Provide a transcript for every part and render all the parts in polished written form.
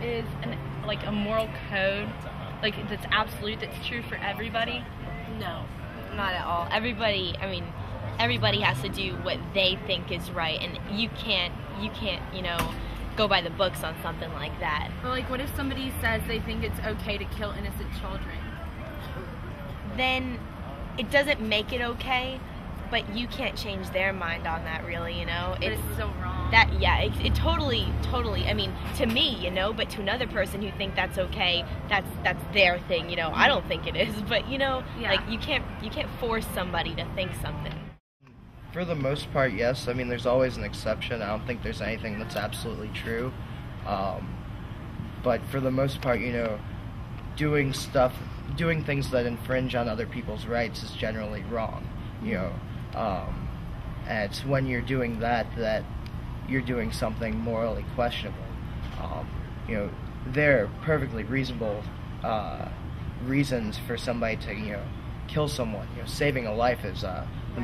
is a moral code, that's absolute, that's true for everybody? No, not at all. Everybody has to do what they think is right, and you can't, go by the books on something like that. Or what if somebody says they think it's okay to kill innocent children? Then it doesn't make it okay, but you can't change their mind on that, really, But it's so wrong. It totally, to me, but to another person who think that's okay, that's their thing, I don't think it is, but, you can't force somebody to think something. For the most part, yes. There's always an exception. I don't think there's anything that's absolutely true. But for the most part, doing things that infringe on other people's rights is generally wrong, and it's when you're doing that you're doing something morally questionable. There are perfectly reasonable reasons for somebody to, kill someone. Saving a life is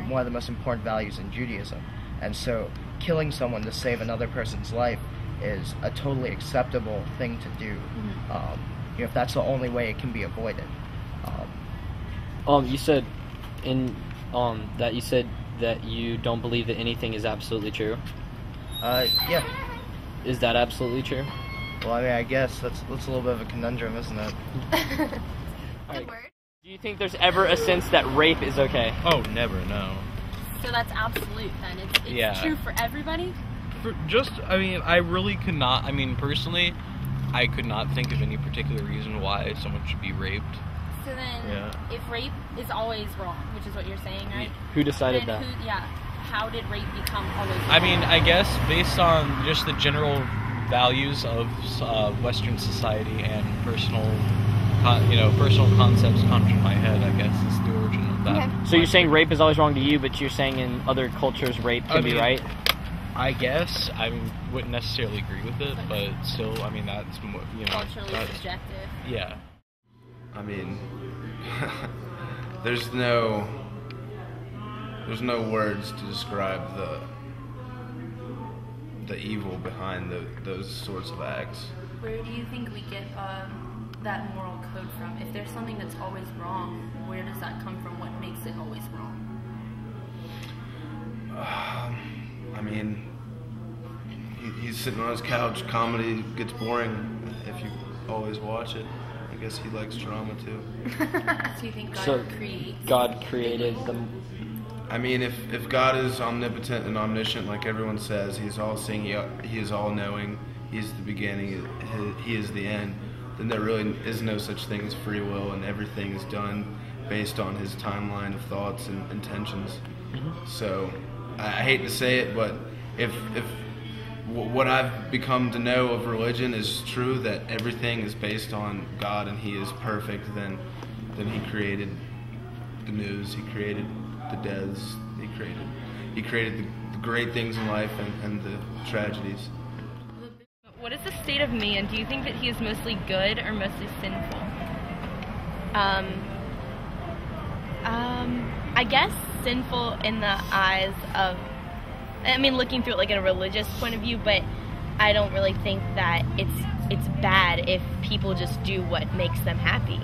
one of the most important values in Judaism, and so killing someone to save another person's life is a totally acceptable thing to do. If that's the only way it can be avoided. You said that you don't believe that anything is absolutely true. Yeah. Is that absolutely true? Well, I guess that's a little bit of a conundrum, isn't it? Right. Do you think there's ever a sense that rape is okay? Oh, never, no. So that's absolute then. It's true for everybody? I really could not, personally, I could not think of any particular reason why someone should be raped. So then, if rape is always wrong, which is what you're saying, right? Who decided that? How did rape become always wrong? I guess based on just the general values of Western society and personal concepts conjured in my head, I guess, is the origin of that. Okay. So you're saying rape is always wrong to you, but you're saying in other cultures rape can be right? I guess. Wouldn't necessarily agree with it, but still, that's more, culturally subjective. Yeah. There's no words to describe the evil behind those sorts of acts. Where do you think we get that moral code from? If there's something that's always wrong, where does that come from? What makes it always wrong? He's sitting on his couch. Comedy gets boring if you always watch it. I guess he likes drama too. So you think God created them? If God is omnipotent and omniscient, like everyone says, He's all seeing, He is all knowing, He's the beginning, He is the end, then there really is no such thing as free will, and everything is done based on His timeline of thoughts and intentions. Mm-hmm. So I hate to say it, but if what I've become to know of religion is true, that everything is based on God and He is perfect, then He created the news, He created the deaths, He created the great things in life and the tragedies. What is the state of man? Do you think that he is mostly good or mostly sinful? I guess sinful in the eyes of, looking through it in a religious point of view, but I don't really think that it's bad if people just do what makes them happy.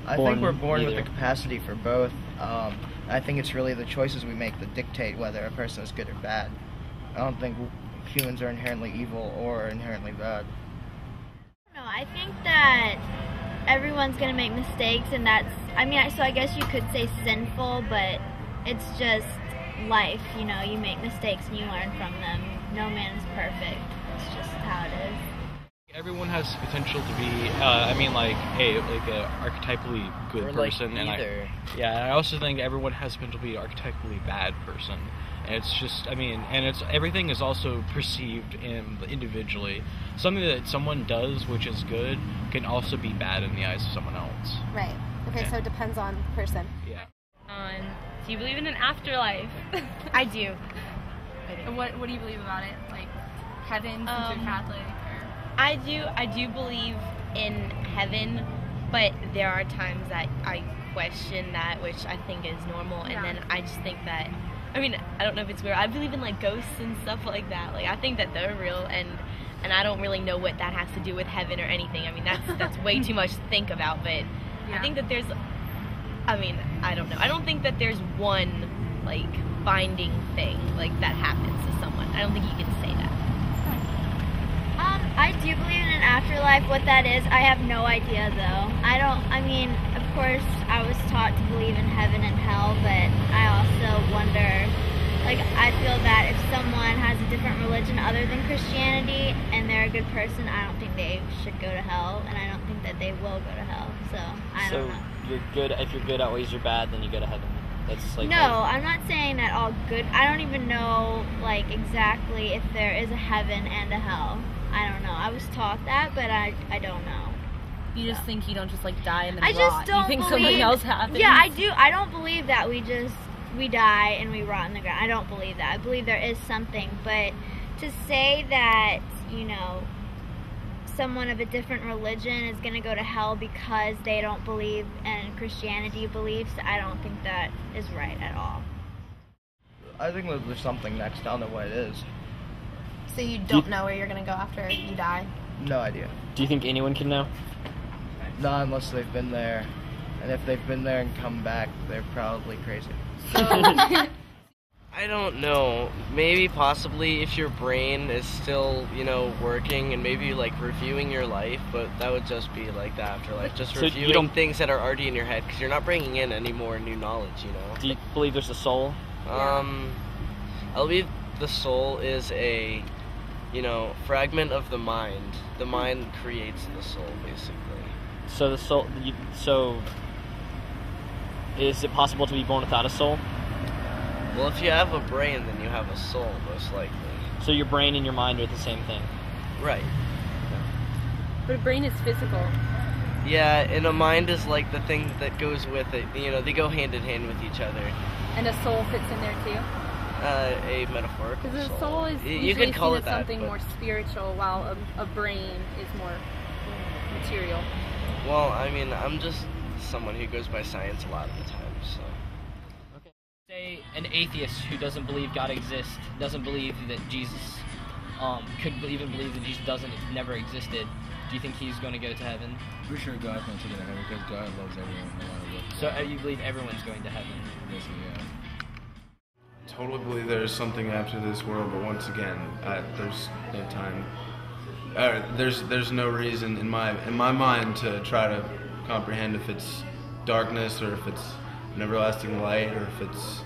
I think we're born with the capacity for both. I think it's really the choices we make that dictate whether a person is good or bad. I don't think humans are inherently evil or inherently bad. No, I think that everyone's going to make mistakes, and that's, so I guess you could say sinful, but it's just life, you make mistakes and you learn from them. No man is perfect. It's just how it is. Everyone has potential to be, a archetypally good person, and I also think everyone has potential to be an archetypally bad person. And it's just, everything is also perceived individually. Something that someone does, which is good, can also be bad in the eyes of someone else. Right. Okay, so it depends on the person. Yeah. Do you believe in an afterlife? I do. And what do you believe about it? Like heaven, since you're Catholic? I do believe in heaven, but there are times that I question that, which I think is normal, and then I just think that, I don't know if it's weird, I believe in ghosts and stuff like that. I think that they're real, and and I don't really know what that has to do with heaven or anything. I mean, that's way too much to think about, but I think that there's, I mean, I don't know. I don't think that there's one, like, binding thing, like, that happens to someone. I don't think you can say that. I do believe in an afterlife. What that is, I have no idea, though. I mean, of course, I was taught to believe in heaven and hell, but I also wonder, like, I feel that if someone has a different religion other than Christianity and they're a good person, I don't think they should go to hell, and I don't think that they will go to hell, so I don't know. If you're good outweighs your bad, then you go to heaven. That's like no, I'm not saying that all good. I don't even know, like, exactly if there is a heaven and a hell. I don't know. I was taught that, but I don't know. You just think you don't just, like, die and then I rot. just don't You think believe, something else happens? Yeah, I do. I don't believe that we die and we rot in the ground. I don't believe that. I believe there is something, but to say that, you know, someone of a different religion is going to go to hell because they don't believe in Christianity beliefs, I don't think that is right at all. I think that there's something next. I don't know what it is. So you don't know where you're going to go after you die? No idea. Do you think anyone can know? Not unless they've been there. And if they've been there and come back, they're probably crazy. I don't know. Maybe possibly if your brain is still, you know, working and maybe like reviewing your life, but that would just be like the afterlife. Just So reviewing things that are already in your head because you're not bringing in any more new knowledge, you know. Do you believe there's a soul? I believe the soul is a, you know, fragment of the mind. The mind creates the soul, basically. So the soul. So is it possible to be born without a soul? Well, if you have a brain, then you have a soul, most likely. So your brain and your mind are the same thing. Right. But a brain is physical. Yeah, and a mind is like the thing that goes with it. You know, they go hand in hand with each other. And a soul fits in there too? A metaphorical Because soul. a soul is You usually could call seen it as that, something but- more spiritual, while a brain is more material. Well, I mean, I'm just someone who goes by science a lot of the time, so. Say an atheist who doesn't believe God exists, doesn't believe that Jesus could even believe that Jesus never existed. Do you think he's going to go to heaven? For sure, God's going to take it to heaven because God loves everyone no matter what. So you believe everyone's going to heaven? Basically, yeah. Totally believe there's something after this world, but once again, there's no time. There's no reason in my mind to try to comprehend if it's darkness or if it's an everlasting light or if it's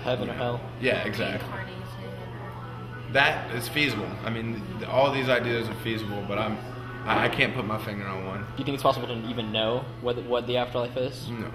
Heaven or hell? Yeah, exactly. That is feasible. I mean, all these ideas are feasible, but I can't put my finger on one. Do you think it's possible to even know what the afterlife is? No.